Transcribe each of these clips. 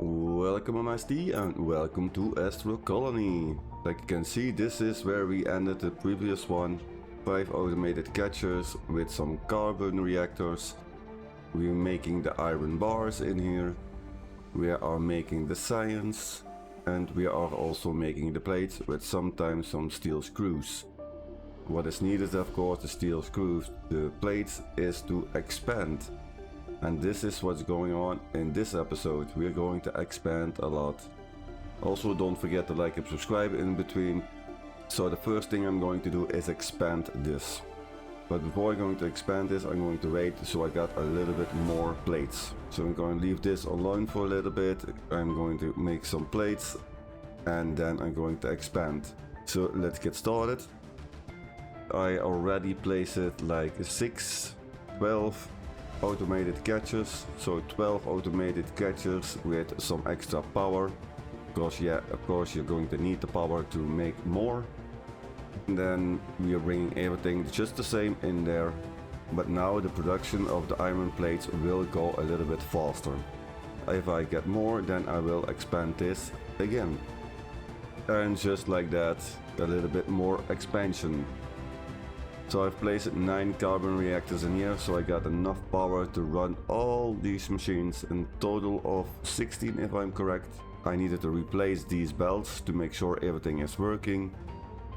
Welcome MSD and welcome to Astro Colony. Like you can see, this is where we ended the previous one. 5 automated catchers with some carbon reactors. We're making the iron bars in here. We are making the science. And we are also making the plates with sometimes some steel screws. What is needed, of course, the steel screws. The plates is to expand. And this is what's going on in this episode. We're going to expand a lot. Also, don't forget to like and subscribe in between. So the first thing I'm going to do is expand this. But before I'm going to expand this, I'm going to wait so I got a little bit more plates. So I'm going to leave this alone for a little bit. I'm going to make some plates and then I'm going to expand. So let's get started. I already placed it like 6, 12 automated catchers, so 12 automated catchers with some extra power, because yeah, of course you're going to need the power to make more. And then we are bringing everything just the same in there, but now the production of the iron plates will go a little bit faster. If I get more, then I will expand this again, and just like that, a little bit more expansion. So I've placed 9 carbon reactors in here, so I got enough power to run all these machines, in total of 16 if I'm correct. I needed to replace these belts to make sure everything is working.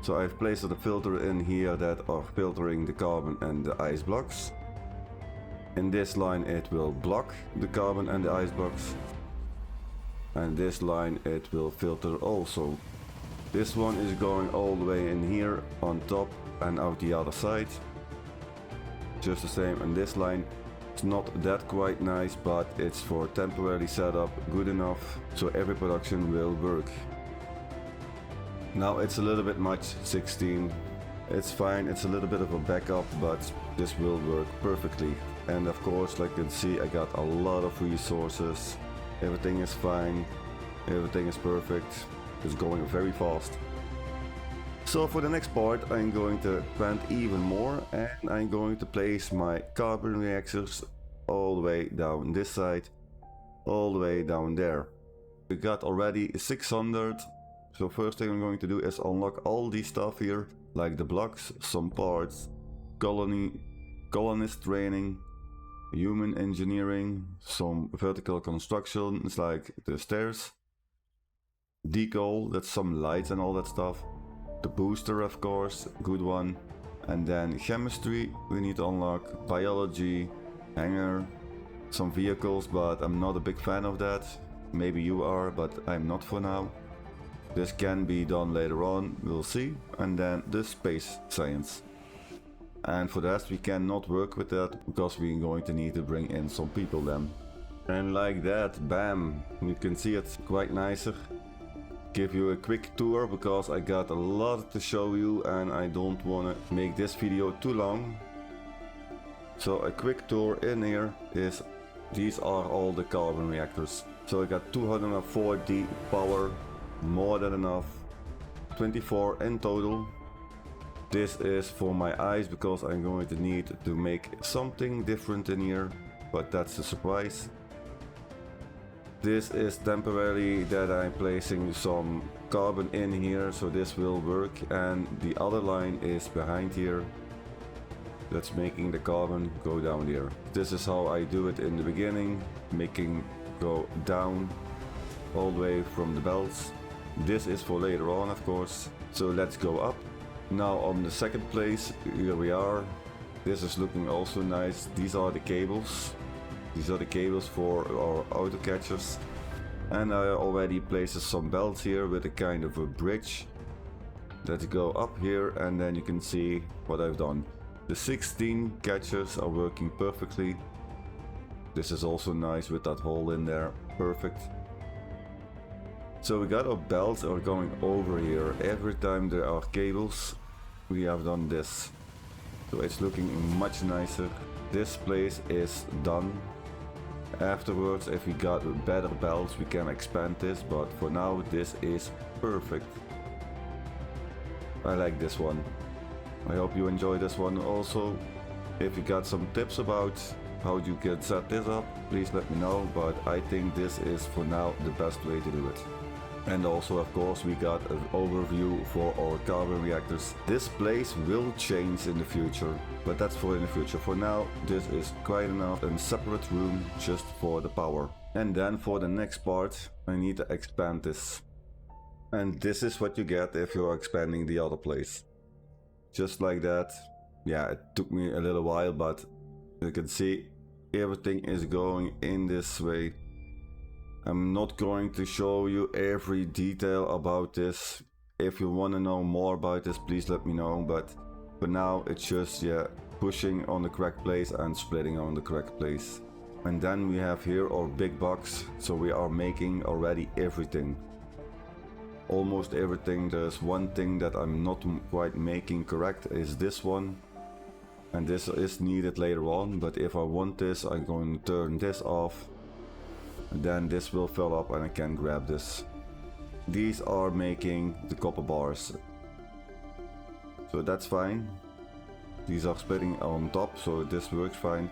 So I've placed a filter in here that are filtering the carbon and the ice blocks. In this line it will block the carbon and the ice blocks. And this line it will filter also. This one is going all the way in here on top and out the other side. Just the same in this line. It's not that quite nice, but it's for temporary setup good enough so every production will work. Now it's a little bit much, 16. It's fine, it's a little bit of a backup, but this will work perfectly. And of course, like you can see, I got a lot of resources. Everything is fine, everything is perfect. It's going very fast. So for the next part I'm going to expand even more, and I'm going to place my carbon reactors all the way down this side, all the way down there. We got already 600. So first thing I'm going to do is unlock all these stuff here, like the blocks, some parts, colonist training, human engineering, some vertical constructions like the stairs, decal, that's some lights and all that stuff. The booster, of course, good one. And then chemistry we need to unlock, biology, hangar, some vehicles, but I'm not a big fan of that. Maybe you are, but I'm not for now. This can be done later on, we'll see. And then the space science. And for that we cannot work with that because we're going to need to bring in some people then. And like that, bam, you can see it quite nicer. Give you a quick tour because I got a lot to show you and I don't want to make this video too long. So a quick tour in here is, these are all the carbon reactors. So I got 240 power, more than enough, 24 in total. This is for my eyes because I'm going to need to make something different in here, but that's a surprise. This is temporary that I'm placing some carbon in here, so this will work, and the other line is behind here. That's making the carbon go down there. This is how I do it in the beginning, making go down all the way from the belts. This is for later on, of course. So let's go up. Now on the second place, here we are. This is looking also nice. These are the cables. These are the cables for our auto catchers. And I already placed some belts here with a kind of a bridge. Let's go up here and then you can see what I've done. The 16 catchers are working perfectly. This is also nice with that hole in there. Perfect. So we got our belts are going over here. Every time there are cables, we have done this. So it's looking much nicer. This place is done. Afterwards, if we got better belts, we can expand this, but for now this is perfect. I like this one. I hope you enjoy this one also. If you got some tips about how you can set this up, please let me know, but I think this is for now the best way to do it. And also, of course, we got an overview for our carbon reactors. This place will change in the future, but that's for in the future. For now, this is quite enough, a separate room just for the power. And then for the next part, I need to expand this. And this is what you get if you're expanding the other place. Just like that. Yeah, it took me a little while, but you can see everything is going in this way. I'm not going to show you every detail about this. If you want to know more about this, please let me know. But for now, it's just, yeah, pushing on the correct place and splitting on the correct place. And then we have here our big box. So we are making already everything. Almost everything. There's one thing that I'm not quite making correct, is this one. And this is needed later on. But if I want this, I'm going to turn this off. Then this will fill up and I can grab this. These are making the copper bars. So that's fine. These are splitting on top, so this works fine.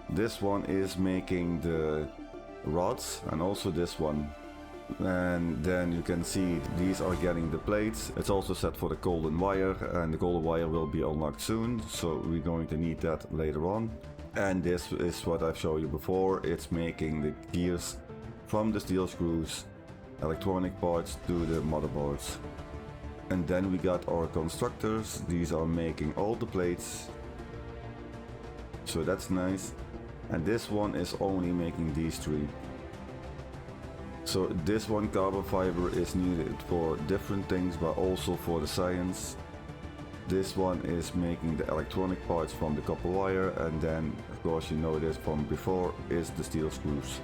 This one is making the rods and also this one. And then you can see these are getting the plates. It's also set for the golden wire, and the golden wire will be unlocked soon. So we're going to need that later on. And this is what I've shown you before. It's making the gears from the steel screws, electronic parts to the motherboards. And then we got our constructors. These are making all the plates. So that's nice. And this one is only making these three. So this one carbon fiber is needed for different things, but also for the science. This one is making the electronic parts from the copper wire, and then of course you know this from before is the steel screws.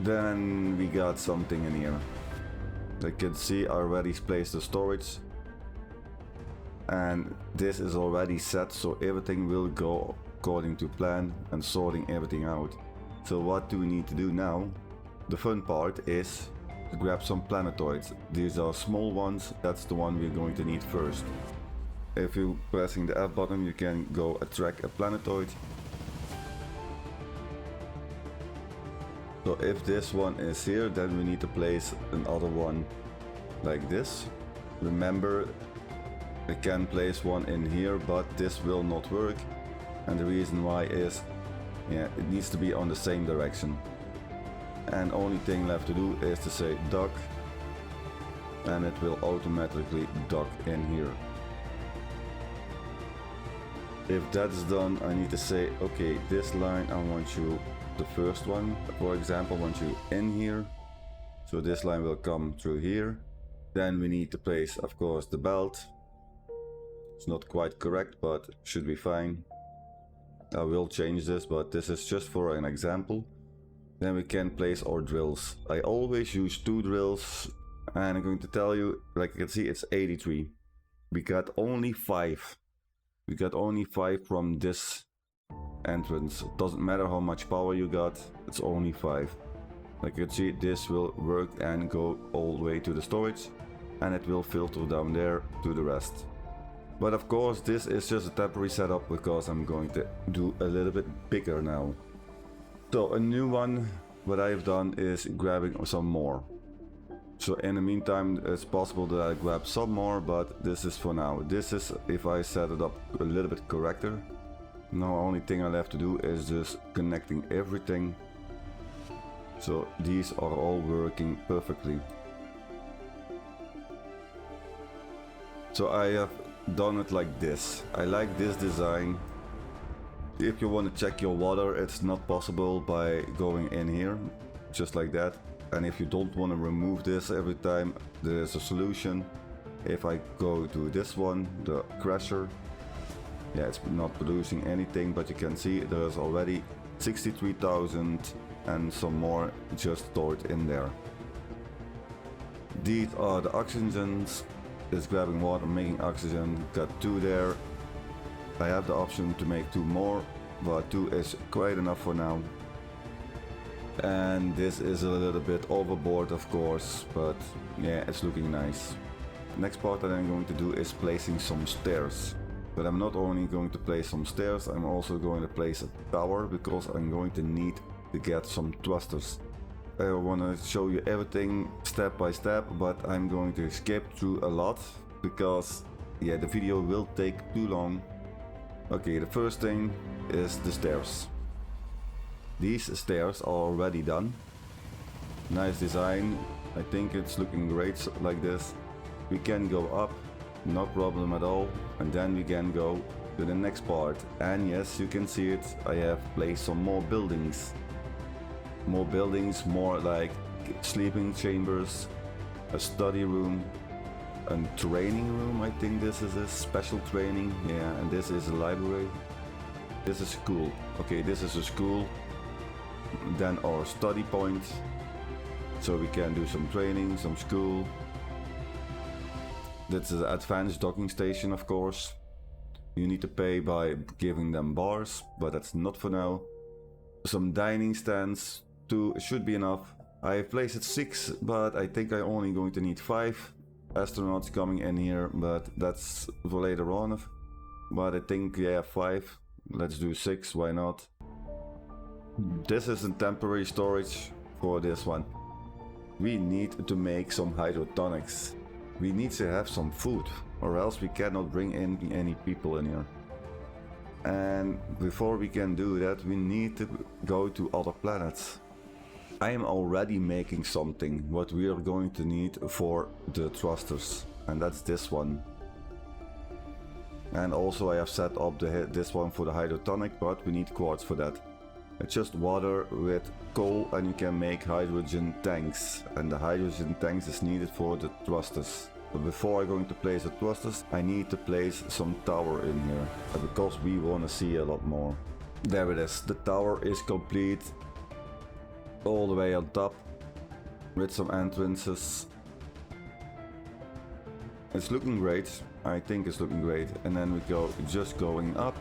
Then we got something in here. You can see I already placed the storage, and this is already set, so everything will go according to plan and sorting everything out. So what do we need to do now? The fun part is to grab some planetoids. These are small ones, that's the one we're going to need first. If you're pressing the F button, you can go attract a planetoid. So if this one is here, then we need to place another one like this. Remember, we can place one in here, but this will not work. And the reason why is, yeah, it needs to be on the same direction. And only thing left to do is to say dock, and it will automatically dock in here. If that's done, I need to say, okay, this line I want you, the first one, for example, want you in here. So this line will come through here. Then we need to place, of course, the belt. It's not quite correct, but should be fine. I will change this, but this is just for an example. Then we can place our drills. I always use 2 drills, and I'm going to tell you, like you can see, it's 83. We got only 5. We got only 5 from this entrance. It doesn't matter how much power you got, it's only 5. Like you can see, this will work and go all the way to the storage, and it will filter down there to the rest. But of course, this is just a temporary setup because I'm going to do a little bit bigger now. So a new one, what I've done is grabbing some more. So in the meantime, it's possible that I grab some more, but this is for now. This is if I set it up a little bit correcter. Now only thing I have to do is just connecting everything. So these are all working perfectly. So I have done it like this. I like this design. If you want to check your water, it's not possible by going in here, just like that. And if you don't want to remove this every time, there's a solution. If I go to this one, the crusher, yeah, it's not producing anything, but you can see there's already 63,000 and some more just stored in there. These are the oxygens. It's grabbing water, making oxygen. Got 2 there. I have the option to make 2 more, but 2 is quite enough for now. And this is a little bit overboard, of course, but yeah, it's looking nice. Next part that I'm going to do is placing some stairs. But I'm not only going to place some stairs, I'm also going to place a tower because I'm going to need to get some thrusters. I want to show you everything step by step, but I'm going to skip through a lot because yeah, the video will take too long. Okay, the first thing is the stairs. These stairs are already done. Nice design. I think it's looking great like this. We can go up, no problem at all, and then we can go to the next part. And yes, you can see it, I have placed some more buildings. More like sleeping chambers, a study room, a training room. I think this is a special training, yeah, and this is a library. This is school. Okay, this is a school. Then our study point, so we can do some training, some school. This is an advanced docking station, of course. You need to pay by giving them bars, but that's not for now. Some dining stands, 2 should be enough. I have placed it 6, but I think I'm only going to need 5 astronauts coming in here, but that's for later on. But I think, yeah, 5. Let's do 6, why not? This is a temporary storage for this one. We need to make some hydroponics. We need to have some food, or else we cannot bring in any people in here. And before we can do that, we need to go to other planets. I am already making something what we are going to need for the thrusters, and that's this one. And also I have set up this one for the hydrotonic, but we need quartz for that. It's just water with coal and you can make hydrogen tanks, and the hydrogen tanks is needed for the thrusters. But before I'm going to place the thrusters, I need to place some tower in here, because we want to see a lot more. There it is, the tower is complete, all the way on top, with some entrances. It's looking great, I think it's looking great. And then we go just going up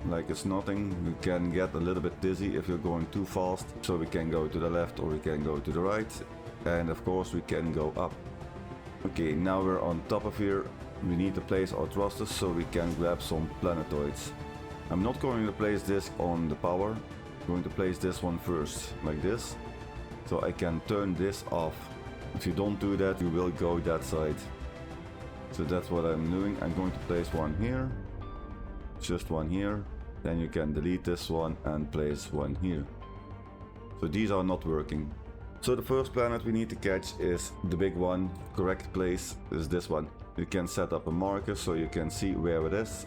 like it's nothing. You can get a little bit dizzy if you're going too fast, so we can go to the left or we can go to the right, and of course we can go up. Okay, now we're on top of here. We need to place our thrusters so we can grab some planetoids. I'm not going to place this on the power, I'm going to place this one first, like this, so I can turn this off. If you don't do that, you will go that side. So that's what I'm doing. I'm going to place one here, just one here. Then you can delete this one and place one here. So these are not working. So the first planet we need to catch is the big one. Correct place is this one. You can set up a marker so you can see where it is.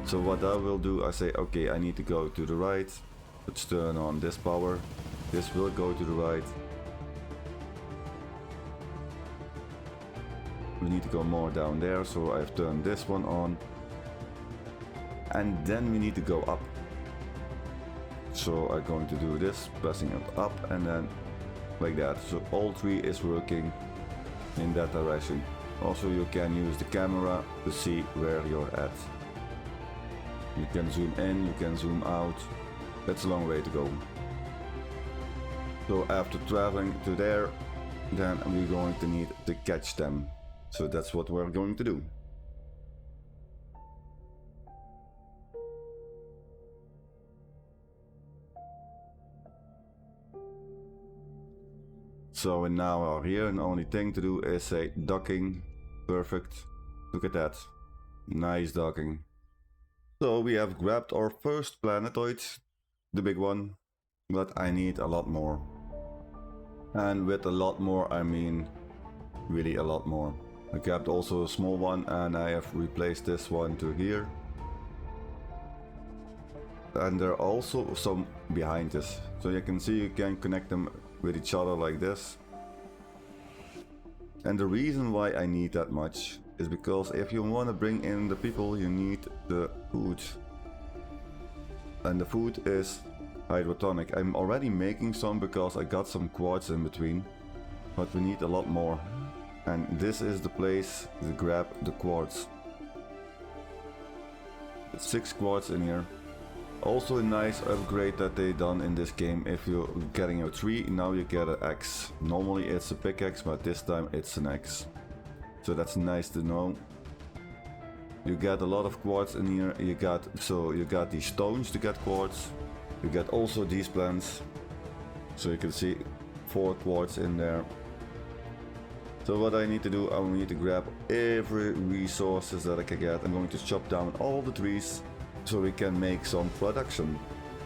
So what I will do, I say, okay, I need to go to the right. Let's turn on this power. This will go to the right. We need to go more down there, so I've turned this one on. And then we need to go up. So I'm going to do this, pressing it up and then like that. So all 3 is working in that direction. Also you can use the camera to see where you're at. You can zoom in, you can zoom out. That's a long way to go. So after traveling to there, then we're going to need to catch them. So that's what we're going to do. So we now are here, and the only thing to do is say docking. Perfect. Look at that. Nice docking. So we have grabbed our first planetoid, the big one, but I need a lot more. And with a lot more I mean really a lot more. I grabbed also a small one and I have replaced this one to here. And there are also some behind this. So you can see you can connect them with each other like this. And the reason why I need that much is because if you want to bring in the people, you need the food. And the food is hydrotonic. I'm already making some because I got some quartz in between, but we need a lot more. And this is the place to grab the quartz. It's 6 quartz in here. Also a nice upgrade that they done in this game. If you're getting a tree, now you get an axe. Normally it's a pickaxe, but this time it's an axe. So that's nice to know. You get a lot of quartz in here. You got these stones to get quartz. You get also these plants. So you can see 4 quartz in there. So what I need to do, I need to grab every resources that I can get. I'm going to chop down all the trees so we can make some production.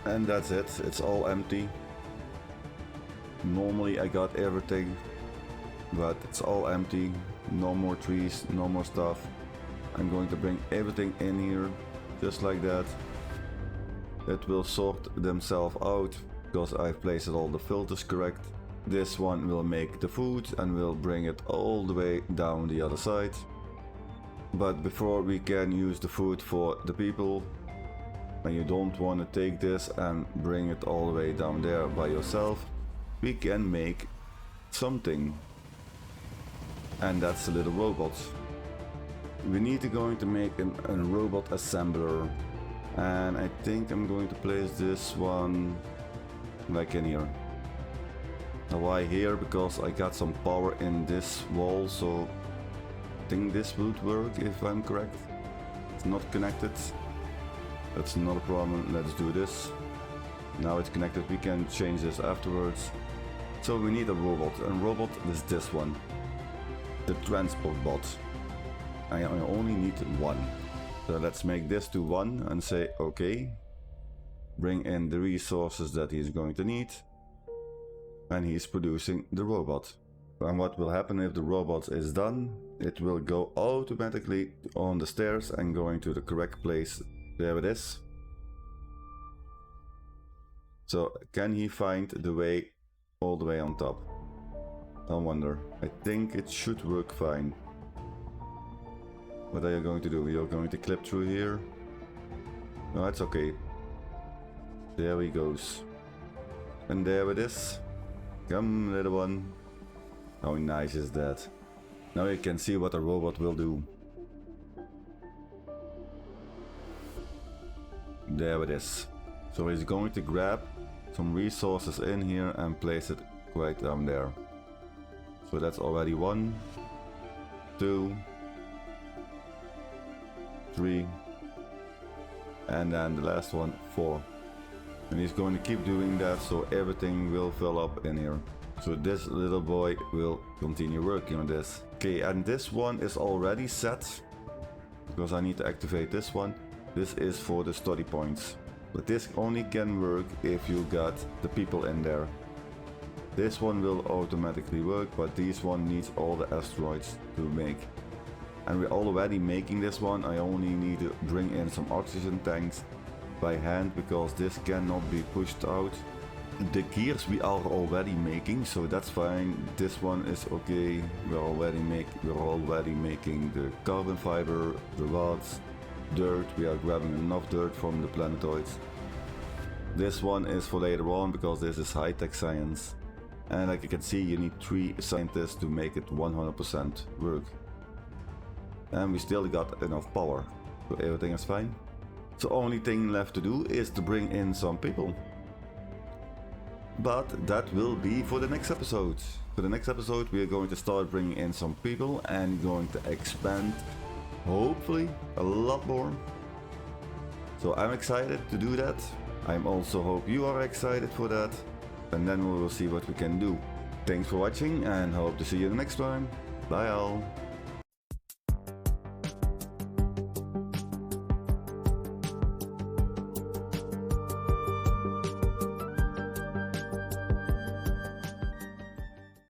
And that's it, it's all empty. Normally I got everything, but it's all empty. No more trees, no more stuff. I'm going to bring everything in here, just like that. It will sort themselves out, because I've placed all the filters correct. This one will make the food and will bring it all the way down the other side. But before we can use the food for the people, and you don't want to take this and bring it all the way down there by yourself, we can make something. And that's a little robot. We need to going to make a robot assembler. And I think I'm going to place this one like in here. Now why here? Because I got some power in this wall, so I think this would work if I'm correct. It's not connected. That's not a problem. Let's do this. Now it's connected. We can change this afterwards. So we need a robot. And robot is this one. The transport bot. I only need one. So let's make this to 1 and say okay. Bring in the resources that he's going to need. And he's producing the robot. And what will happen if the robot is done? It will go automatically on the stairs and going to the correct place. There it is. So can he find the way all the way on top? I wonder. I think it should work fine. What are you going to do? You're going to clip through here? No, it's okay. There he goes. And there it is. Come, little one. How nice is that? Now you can see what a robot will do. There it is. So he's going to grab some resources in here and place it right down there. So that's already 1, 2, 3, and then the last one 4. And he's going to keep doing that, so everything will fill up in here. So this little boy will continue working on this. Okay, and this one is already set, because I need to activate this one. This is for the study points. But this only can work if you got the people in there. This one will automatically work, but this one needs all the asteroids to make. And we're already making this one. I only need to bring in some oxygen tanks by hand, because this cannot be pushed out. The gears we are already making, so that's fine. This one is okay. We're already making the carbon fiber, the rods, dirt. We are grabbing enough dirt from the planetoids. This one is for later on, because this is high-tech science. And like you can see, you need 3 scientists to make it 100% work. And we still got enough power, so everything is fine. So only thing left to do is to bring in some people. But that will be for the next episode. For the next episode we are going to start bringing in some people and going to expand, hopefully, a lot more. So I'm excited to do that. I also hope you are excited for that. And then we will see what we can do. Thanks for watching and hope to see you the next time. Bye all.